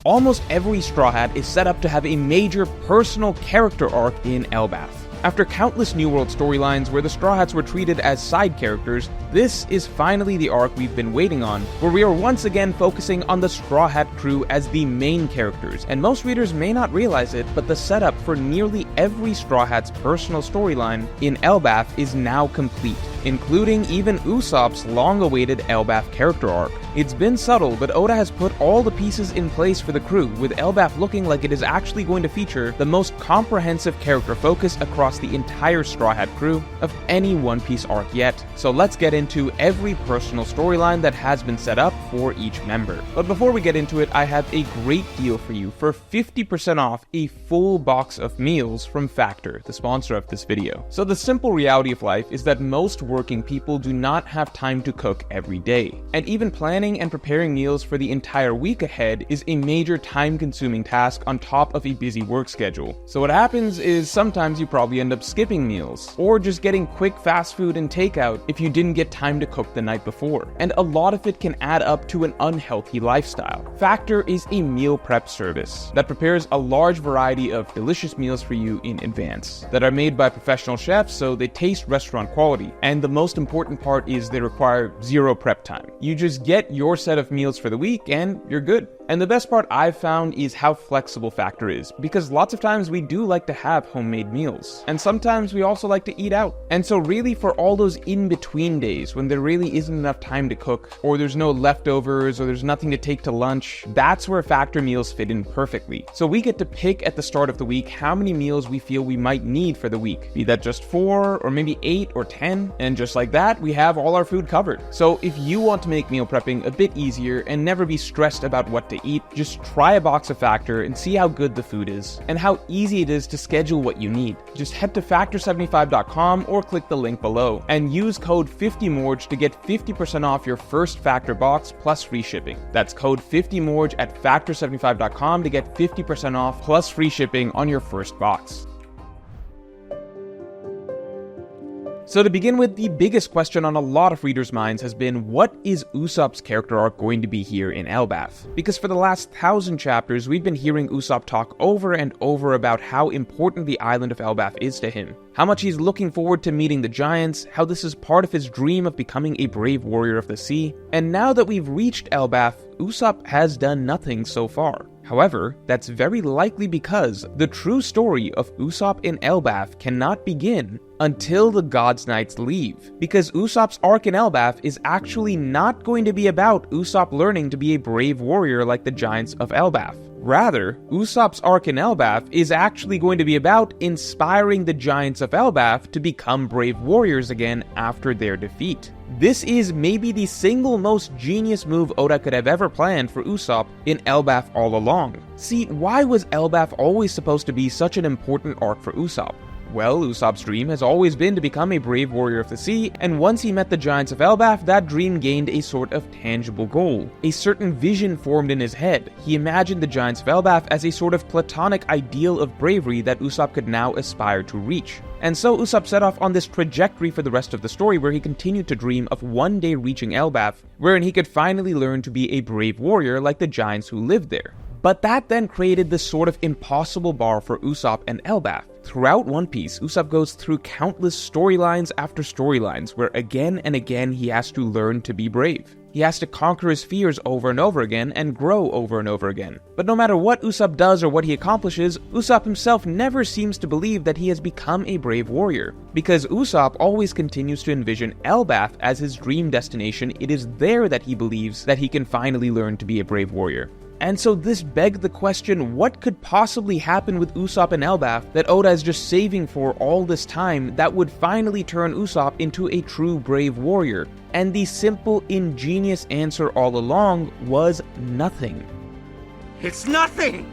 Almost every Straw Hat is set up to have a major personal character arc in Elbaf. After countless New World storylines where the Straw Hats were treated as side characters, this is finally the arc we've been waiting on, where we are once again focusing on the Straw Hat crew as the main characters. And most readers may not realize it, but the setup for nearly every Straw Hat's personal storyline in Elbaf is now complete, including even Usopp's long-awaited Elbaf character arc. It's been subtle, but Oda has put all the pieces in place for the crew, with Elbaf looking like it is actually going to feature the most comprehensive character focus across the entire Straw Hat crew of any One Piece arc yet. So let's get into every personal storyline that has been set up for each member. But before we get into it, I have a great deal for you. For 50% off a full box of meals from Factor, the sponsor of this video. So the simple reality of life is that most working people do not have time to cook every day. And even planning and preparing meals for the entire week ahead is a major time-consuming task on top of a busy work schedule. So what happens is sometimes you probably end up skipping meals, or just getting quick fast food and takeout if you didn't get time to cook the night before. And a lot of it can add up to an unhealthy lifestyle. Factor is a meal prep service that prepares a large variety of delicious meals for you in advance, that are made by professional chefs so they taste restaurant quality. And the most important part is they require zero prep time. You just get your set of meals for the week and you're good. And the best part I've found is how flexible Factor is, because lots of times we do like to have homemade meals, and sometimes we also like to eat out. And so really for all those in-between days when there really isn't enough time to cook, or there's no leftovers, or there's nothing to take to lunch, that's where Factor meals fit in perfectly. So we get to pick at the start of the week how many meals we feel we might need for the week, be that just 4, or maybe 8 or 10, and just like that, we have all our food covered. So if you want to make meal prepping a bit easier and never be stressed about what to eat, just try a box of Factor and see how good the food is, and how easy it is to schedule what you need. Just head to factor75.com or click the link below, and use code 50morge to get 50% off your first Factor box plus free shipping. That's code 50morge at factor75.com to get 50% off plus free shipping on your first box. So to begin with, the biggest question on a lot of readers' minds has been, what is Usopp's character arc going to be here in Elbaf? Because for the last 1,000 chapters, we've been hearing Usopp talk over and over about how important the island of Elbaf is to him, how much he's looking forward to meeting the giants, how this is part of his dream of becoming a brave warrior of the sea. And now that we've reached Elbaf, Usopp has done nothing so far. However, that's very likely because the true story of Usopp in Elbaf cannot begin until the God's Knights leave, because Usopp's arc in Elbaf is actually not going to be about Usopp learning to be a brave warrior like the giants of Elbaf. Rather, Usopp's arc in Elbaf is actually going to be about inspiring the giants of Elbaf to become brave warriors again after their defeat. This is maybe the single most genius move Oda could have ever planned for Usopp in Elbaf all along. See, why was Elbaf always supposed to be such an important arc for Usopp? Well, Usopp's dream has always been to become a brave warrior of the sea, and once he met the giants of Elbaf, that dream gained a sort of tangible goal. A certain vision formed in his head. He imagined the giants of Elbaf as a sort of platonic ideal of bravery that Usopp could now aspire to reach. And so Usopp set off on this trajectory for the rest of the story, where he continued to dream of one day reaching Elbaf, wherein he could finally learn to be a brave warrior like the giants who lived there. But that then created this sort of impossible bar for Usopp and Elbaf. Throughout One Piece, Usopp goes through countless storylines after storylines, where again and again he has to learn to be brave. He has to conquer his fears over and over again, and grow over and over again. But no matter what Usopp does or what he accomplishes, Usopp himself never seems to believe that he has become a brave warrior. Because Usopp always continues to envision Elbaf as his dream destination, it is there that he believes that he can finally learn to be a brave warrior. And so this begged the question, what could possibly happen with Usopp and Elbaf that Oda is just saving for all this time that would finally turn Usopp into a true brave warrior? And the simple, ingenious answer all along was nothing. It's nothing!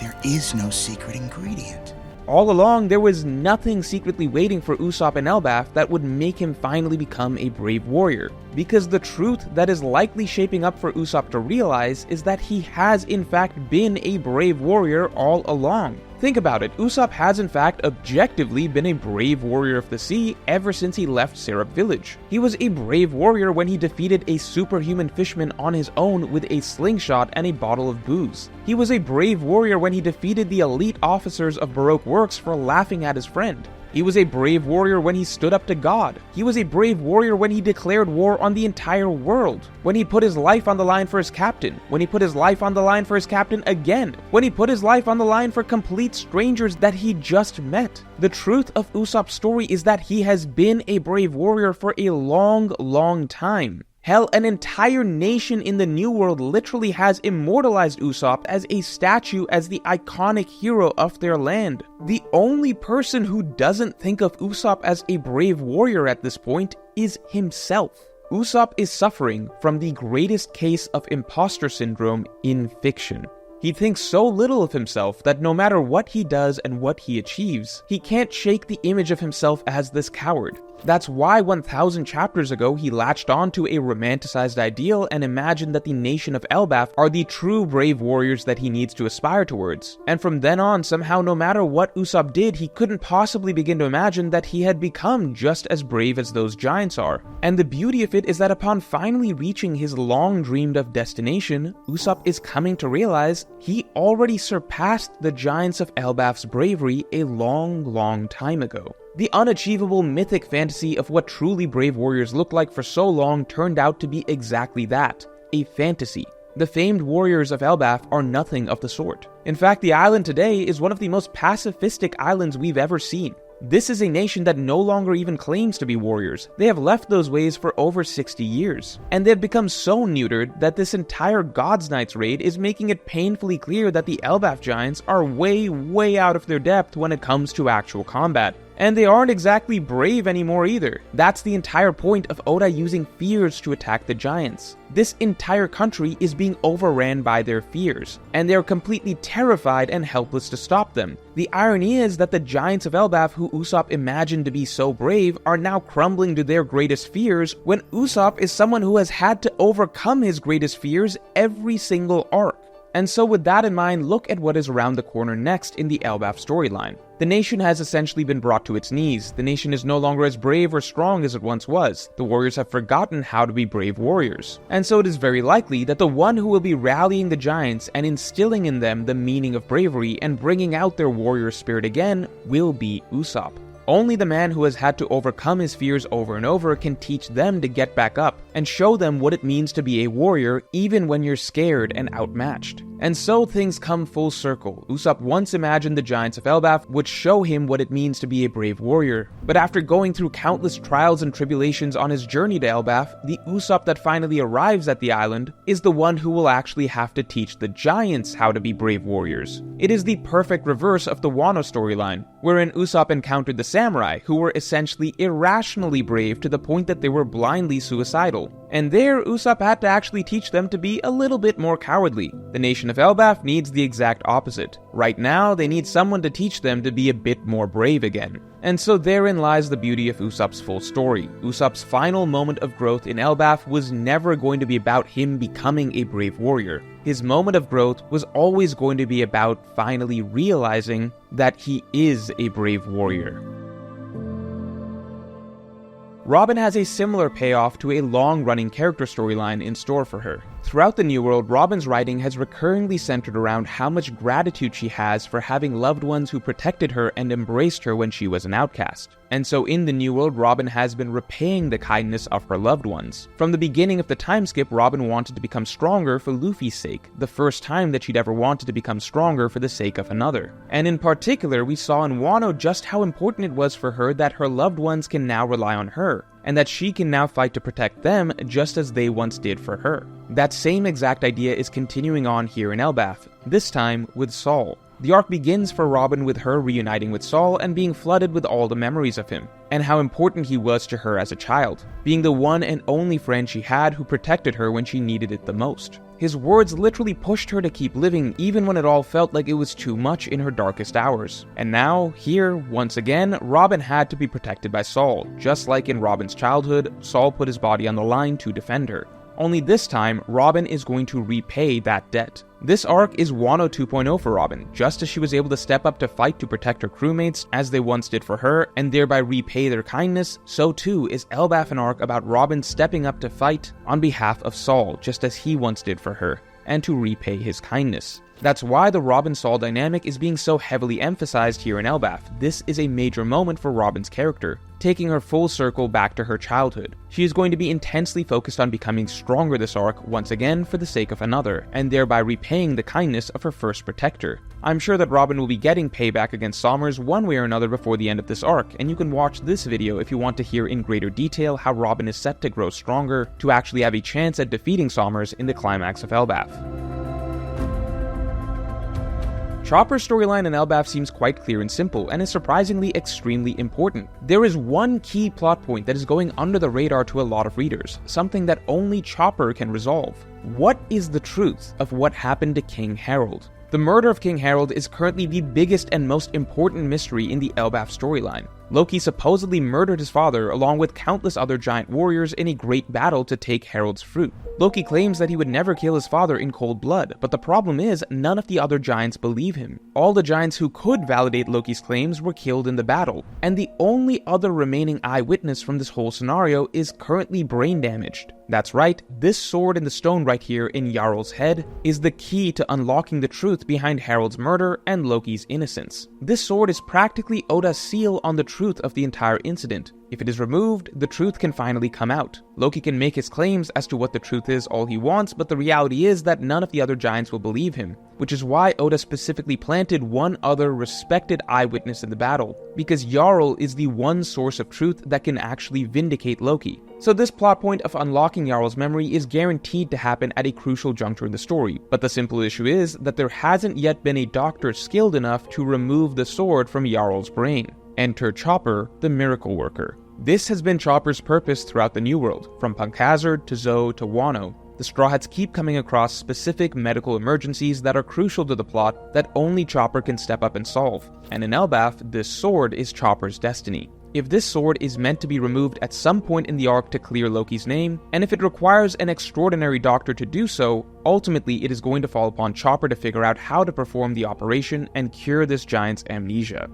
There is no secret ingredient. All along, there was nothing secretly waiting for Usopp and Elbaf that would make him finally become a brave warrior. because the truth that is likely shaping up for Usopp to realize is that he has in fact been a brave warrior all along. Think about it, Usopp has in fact objectively been a brave warrior of the sea ever since he left Syrup Village. He was a brave warrior when he defeated a superhuman fishman on his own with a slingshot and a bottle of booze. He was a brave warrior when he defeated the elite officers of Baroque Works for laughing at his friend. He was a brave warrior when he stood up to God. He was a brave warrior when he declared war on the entire world. When he put his life on the line for his captain. When he put his life on the line for his captain again. When he put his life on the line for complete strangers that he just met. The truth of Usopp's story is that he has been a brave warrior for a long time. Hell, an entire nation in the New World literally has immortalized Usopp as a statue as the iconic hero of their land. The only person who doesn't think of Usopp as a brave warrior at this point is himself. Usopp is suffering from the greatest case of imposter syndrome in fiction. He thinks so little of himself that no matter what he does and what he achieves, he can't shake the image of himself as this coward. That's why 1,000 chapters ago he latched onto a romanticized ideal and imagined that the nation of Elbaf are the true brave warriors that he needs to aspire towards. And from then on, somehow no matter what Usopp did, he couldn't possibly begin to imagine that he had become just as brave as those giants are. And the beauty of it is that upon finally reaching his long dreamed of destination, Usopp is coming to realize he already surpassed the giants of Elbaf's bravery a long time ago. The unachievable mythic fantasy of what truly brave warriors look like for so long turned out to be exactly that, a fantasy. The famed warriors of Elbaf are nothing of the sort. In fact, the island today is one of the most pacifistic islands we've ever seen. This is a nation that no longer even claims to be warriors. They have left those ways for over 60 years. And they've become so neutered that this entire God's Knights raid is making it painfully clear that the Elbaf giants are way out of their depth when it comes to actual combat. And they aren't exactly brave anymore either. That's the entire point of Oda using fears to attack the giants. This entire country is being overran by their fears, and they're completely terrified and helpless to stop them. The irony is that the giants of Elbaf who Usopp imagined to be so brave are now crumbling to their greatest fears when Usopp is someone who has had to overcome his greatest fears every single arc. And so with that in mind, look at what is around the corner next in the Elbaf storyline. The nation has essentially been brought to its knees. The nation is no longer as brave or strong as it once was. The warriors have forgotten how to be brave warriors. And so it is very likely that the one who will be rallying the giants and instilling in them the meaning of bravery and bringing out their warrior spirit again will be Usopp. Only the man who has had to overcome his fears over and over can teach them to get back up and show them what it means to be a warrior even when you're scared and outmatched. And so things come full circle. Usopp once imagined the giants of Elbaf would show him what it means to be a brave warrior. But after going through countless trials and tribulations on his journey to Elbaf, the Usopp that finally arrives at the island is the one who will actually have to teach the giants how to be brave warriors. It is the perfect reverse of the Wano storyline, wherein Usopp encountered the samurai, who were essentially irrationally brave to the point that they were blindly suicidal. And there, Usopp had to actually teach them to be a little bit more cowardly. The nation of Elbaf needs the exact opposite. Right now, they need someone to teach them to be a bit more brave again. And so therein lies the beauty of Usopp's full story. Usopp's final moment of growth in Elbaf was never going to be about him becoming a brave warrior. His moment of growth was always going to be about finally realizing that he is a brave warrior. Robin has a similar payoff to a long-running character storyline in store for her. Throughout the New World, Robin's writing has recurringly centered around how much gratitude she has for having loved ones who protected her and embraced her when she was an outcast. And so in the New World, Robin has been repaying the kindness of her loved ones. From the beginning of the time skip, Robin wanted to become stronger for Luffy's sake, the first time that she'd ever wanted to become stronger for the sake of another. And in particular, we saw in Wano just how important it was for her that her loved ones can now rely on her, and that she can now fight to protect them just as they once did for her. That same exact idea is continuing on here in Elbaf, this time with Saul. The arc begins for Robin with her reuniting with Saul and being flooded with all the memories of him, and how important he was to her as a child, being the one and only friend she had who protected her when she needed it the most. His words literally pushed her to keep living even when it all felt like it was too much in her darkest hours. And now, here, once again, Robin had to be protected by Saul. Just like in Robin's childhood, Saul put his body on the line to defend her. Only this time, Robin is going to repay that debt. This arc is Wano 2.0 for Robin, just as she was able to step up to fight to protect her crewmates as they once did for her, and thereby repay their kindness, so too is Elbaf an arc about Robin stepping up to fight on behalf of Saul, just as he once did for her, and to repay his kindness. That's why the Robin-Saul dynamic is being so heavily emphasized here in Elbaf. This is a major moment for Robin's character, taking her full circle back to her childhood. She is going to be intensely focused on becoming stronger this arc once again for the sake of another, and thereby repaying the kindness of her first protector. I'm sure that Robin will be getting payback against Sommers one way or another before the end of this arc, and you can watch this video if you want to hear in greater detail how Robin is set to grow stronger to actually have a chance at defeating Sommers in the climax of Elbaf. Chopper's storyline in Elbaf seems quite clear and simple, and is surprisingly extremely important. There is one key plot point that is going under the radar to a lot of readers, something that only Chopper can resolve. What is the truth of what happened to King Harold? The murder of King Harold is currently the biggest and most important mystery in the Elbaf storyline. Loki supposedly murdered his father along with countless other giant warriors in a great battle to take Harold's fruit. Loki claims that he would never kill his father in cold blood, but the problem is none of the other giants believe him. All the giants who could validate Loki's claims were killed in the battle, and the only other remaining eyewitness from this whole scenario is currently brain damaged. That's right, this sword in the stone right here in Jarl's head is the key to unlocking the truth behind Harold's murder and Loki's innocence. This sword is practically Oda's seal on the truth of the entire incident. If it is removed, the truth can finally come out. Loki can make his claims as to what the truth is all he wants, but the reality is that none of the other giants will believe him, which is why Oda specifically planted one other respected eyewitness in the battle, because Jarl is the one source of truth that can actually vindicate Loki. So this plot point of unlocking Jarl's memory is guaranteed to happen at a crucial juncture in the story, but the simple issue is that there hasn't yet been a doctor skilled enough to remove the sword from Jarl's brain. Enter Chopper, the miracle worker. This has been Chopper's purpose throughout the New World, from Punk Hazard to Zoe to Wano. The Straw Hats keep coming across specific medical emergencies that are crucial to the plot that only Chopper can step up and solve, and in Elbaf, this sword is Chopper's destiny. If this sword is meant to be removed at some point in the arc to clear Loki's name, and if it requires an extraordinary doctor to do so, ultimately it is going to fall upon Chopper to figure out how to perform the operation and cure this giant's amnesia.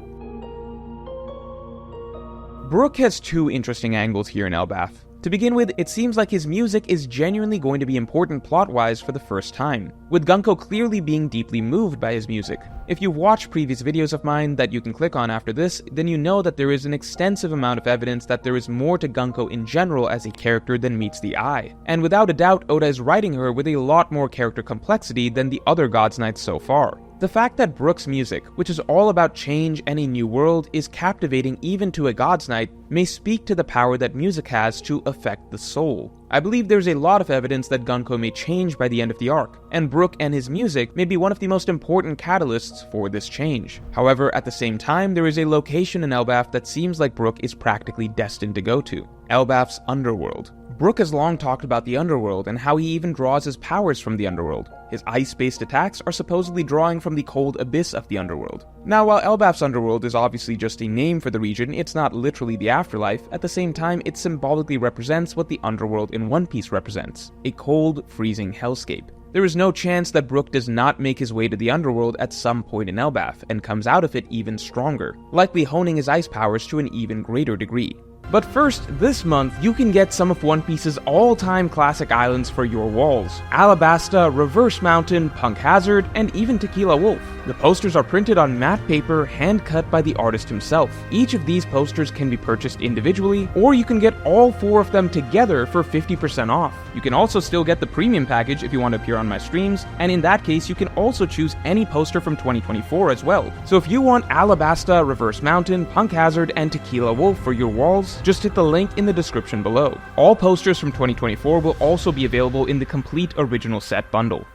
Brook has two interesting angles here in Elbaf. To begin with, it seems like his music is genuinely going to be important plot-wise for the first time, with Gunko clearly being deeply moved by his music. If you've watched previous videos of mine that you can click on after this, then you know that there is an extensive amount of evidence that there is more to Gunko in general as a character than meets the eye. And without a doubt, Oda is writing her with a lot more character complexity than the other Gods Knights so far. The fact that Brook's music, which is all about change and a new world, is captivating even to a God's Knight may speak to the power that music has to affect the soul. I believe there's a lot of evidence that Gunko may change by the end of the arc, and Brook and his music may be one of the most important catalysts for this change. However, at the same time, there is a location in Elbaf that seems like Brook is practically destined to go to: Elbaf's underworld. Brook has long talked about the underworld and how he even draws his powers from the underworld. His ice-based attacks are supposedly drawing from the cold abyss of the underworld. Now, while Elbaf's underworld is obviously just a name for the region, it's not literally the afterlife. At the same time, it symbolically represents what the underworld in One Piece represents: a cold, freezing hellscape. There is no chance that Brook does not make his way to the underworld at some point in Elbaf, and comes out of it even stronger, likely honing his ice powers to an even greater degree. But first, this month, you can get some of One Piece's all-time classic islands for your walls: Alabasta, Reverse Mountain, Punk Hazard, and even Tequila Wolf. The posters are printed on matte paper, hand-cut by the artist himself. Each of these posters can be purchased individually, or you can get all 4 of them together for 50% off. You can also still get the premium package if you want to appear on my streams, and in that case, you can also choose any poster from 2024 as well. So if you want Alabasta, Reverse Mountain, Punk Hazard, and Tequila Wolf for your walls, just hit the link in the description below. All posters from 2024 will also be available in the complete original set bundle.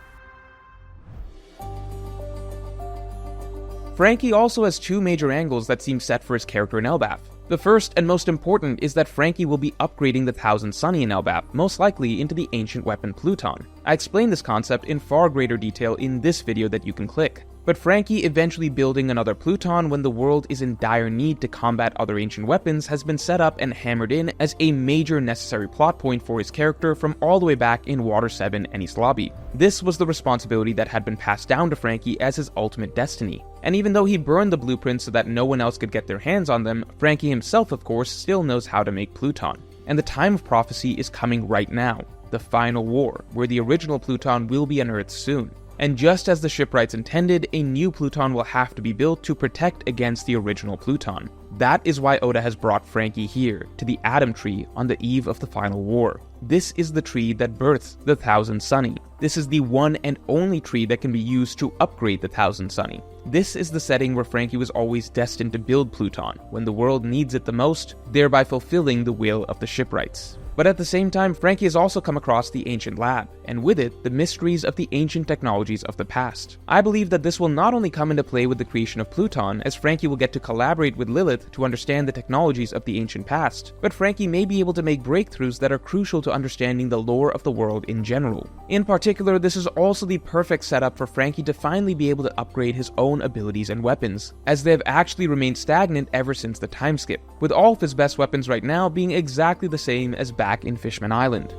Franky also has 2 major angles that seem set for his character in Elbaf. The first and most important is that Franky will be upgrading the Thousand Sunny in Elbaf, most likely into the ancient weapon Pluton. I explain this concept in far greater detail in this video that you can click. But Franky eventually building another Pluton when the world is in dire need to combat other ancient weapons has been set up and hammered in as a major necessary plot point for his character from all the way back in Water 7 Enies Lobby. This was the responsibility that had been passed down to Franky as his ultimate destiny. And even though he burned the blueprints so that no one else could get their hands on them, Franky himself of course still knows how to make Pluton. And the time of prophecy is coming right now, the final war, where the original Pluton will be unearthed soon. And just as the shipwrights intended, a new Pluton will have to be built to protect against the original Pluton. That is why Oda has brought Franky here, to the Atom Tree, on the eve of the final war. This is the tree that births the Thousand Sunny. This is the one and only tree that can be used to upgrade the Thousand Sunny. This is the setting where Franky was always destined to build Pluton, when the world needs it the most, thereby fulfilling the will of the shipwrights. But at the same time, Franky has also come across the Ancient Lab, and with it, the mysteries of the ancient technologies of the past. I believe that this will not only come into play with the creation of Pluton, as Franky will get to collaborate with Lilith to understand the technologies of the ancient past, but Franky may be able to make breakthroughs that are crucial to understanding the lore of the world in general. In particular, this is also the perfect setup for Franky to finally be able to upgrade his own abilities and weapons, as they have actually remained stagnant ever since the time skip, with all of his best weapons right now being exactly the same as back in Fishman Island.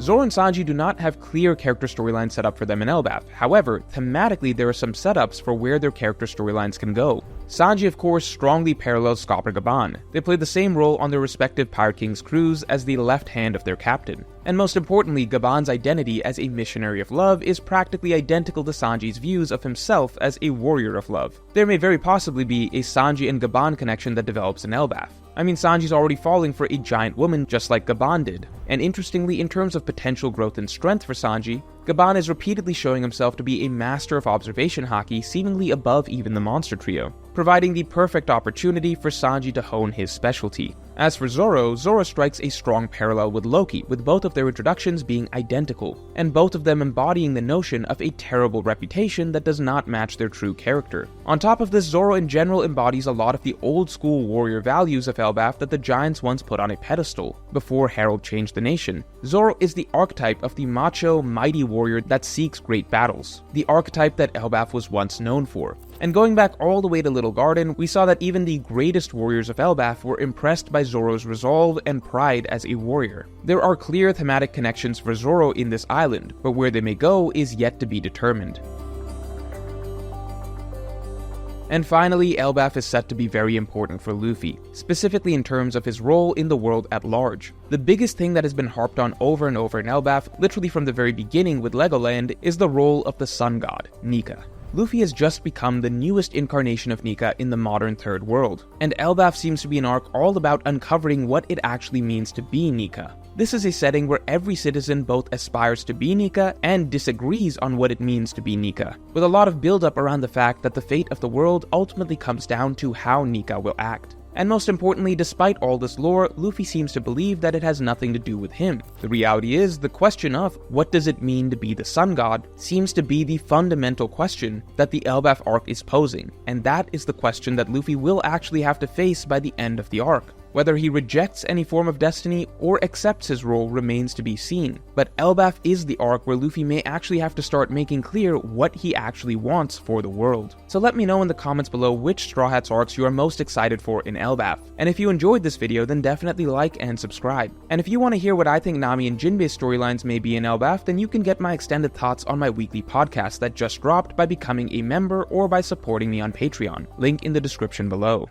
Zoro and Sanji do not have clear character storylines set up for them in Elbaf. However, thematically there are some setups for where their character storylines can go. Sanji of course strongly parallels Scopper Gaban. They play the same role on their respective Pirate King's crews as the left hand of their captain. And most importantly, Gaban's identity as a missionary of love is practically identical to Sanji's views of himself as a warrior of love. There may very possibly be a Sanji and Gaban connection that develops in Elbaf. I mean, Sanji's already falling for a giant woman just like Gaban did. And interestingly, in terms of potential growth and strength for Sanji, Gaban is repeatedly showing himself to be a master of observation haki, seemingly above even the monster trio, providing the perfect opportunity for Sanji to hone his specialty. As for Zoro, Zoro strikes a strong parallel with Loki, with both of their introductions being identical, and both of them embodying the notion of a terrible reputation that does not match their true character. On top of this, Zoro in general embodies a lot of the old school warrior values of Elbaf that the Giants once put on a pedestal, before Harold changed the nation. Zoro is the archetype of the macho, mighty warrior that seeks great battles, the archetype that Elbaf was once known for. And going back all the way to Little Garden, we saw that even the greatest warriors of Elbaf were impressed by Zoro's resolve and pride as a warrior. There are clear thematic connections for Zoro in this island, but where they may go is yet to be determined. And finally, Elbaf is set to be very important for Luffy, specifically in terms of his role in the world at large. The biggest thing that has been harped on over and over in Elbaf, literally from the very beginning with Legoland, is the role of the sun god, Nika. Luffy has just become the newest incarnation of Nika in the modern Third World, and Elbaf seems to be an arc all about uncovering what it actually means to be Nika. This is a setting where every citizen both aspires to be Nika and disagrees on what it means to be Nika, with a lot of build-up around the fact that the fate of the world ultimately comes down to how Nika will act. And most importantly, despite all this lore, Luffy seems to believe that it has nothing to do with him. The reality is, the question of what does it mean to be the sun god seems to be the fundamental question that the Elbaf arc is posing, and that is the question that Luffy will actually have to face by the end of the arc. Whether he rejects any form of destiny or accepts his role remains to be seen, but Elbaf is the arc where Luffy may actually have to start making clear what he actually wants for the world. So let me know in the comments below which Straw Hats arcs you are most excited for in Elbaf. And if you enjoyed this video, then definitely like and subscribe. And if you want to hear what I think Nami and Jinbei's storylines may be in Elbaf, then you can get my extended thoughts on my weekly podcast that just dropped by becoming a member or by supporting me on Patreon. Link in the description below.